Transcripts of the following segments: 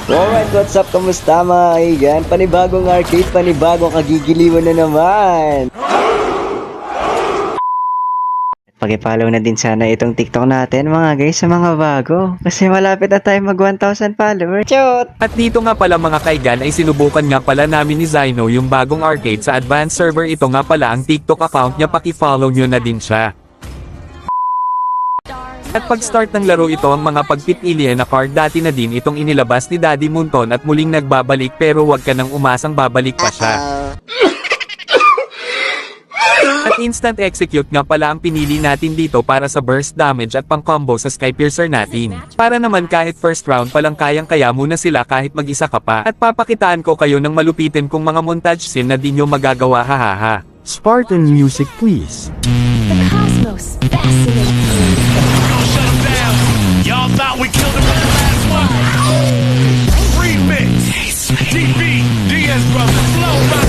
Alright, what's up? Kamusta mga kaigan? Panibagong arcade, panibagong kagigiliwan na naman! Pag-follow na din sana itong TikTok natin mga guys sa mga bago. Kasi malapit na tayo mag 1,000 followers. Chot! At dito nga pala mga kaigan ay sinubukan nga pala namin ni Zyno yung bagong arcade sa advanced server. Ito nga pala ang TikTok account niya, paki-follow nyo na din siya. At pag-start ng laro ito ang mga pagpipili na card dati na din itong inilabas ni Daddy Munton at muling nagbabalik pero wag ka nang umasang babalik pa siya. At instant execute nga pala ang pinili natin dito para sa burst damage at pang-combo sa Skypiercer natin. Para naman kahit first round palang kayang-kaya muna sila kahit mag-isa ka pa. At papakitaan ko kayo ng malupitin kong mga montage scene na di nyo magagawa, hahaha. Spartan music please. The cosmos fascinates me. Shut 'em down. Y'all thought we killed him in the last one. Remix. DB, DS Brothers, Flow Rock.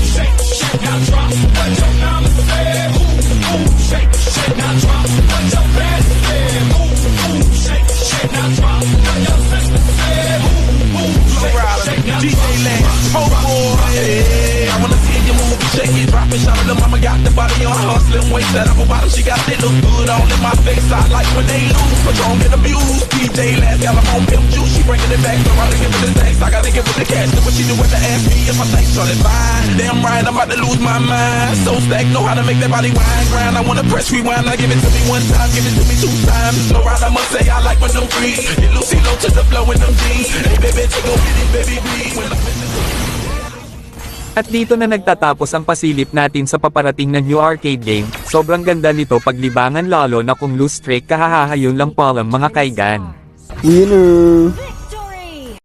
Shake, now drop what your mama said. Shake, now drop what your bed said. Shake, now drop what your sister said. DJ Lance, oh boy, I wanna see you move, shake it, drop it, shout it, mama got the body on her slim waist, that upper bottom, she got it, look good all in my face, I like when they lose, Patron get abused, DJ Lance got them on pimp juice, she bringing it back, so I gotta give it the thanks, I gotta give it the cash, look what she do with the ass, me if I think so, that's fine, damn right, I'm about to lose my mind, so stacked, know how to make that body wine, grind, I wanna press rewind, I give it to me one time, give it to me two times, no right, I must say, I like when them freeze, get Lucy low to the flow in them jeans, hey baby, take go get it, baby, please. At dito na nagtatapos ang pasilip natin sa paparating na new arcade game. Sobrang ganda nito paglibangan lalo na kung loose streak kahahayon lang palang mga kaigan. Winner!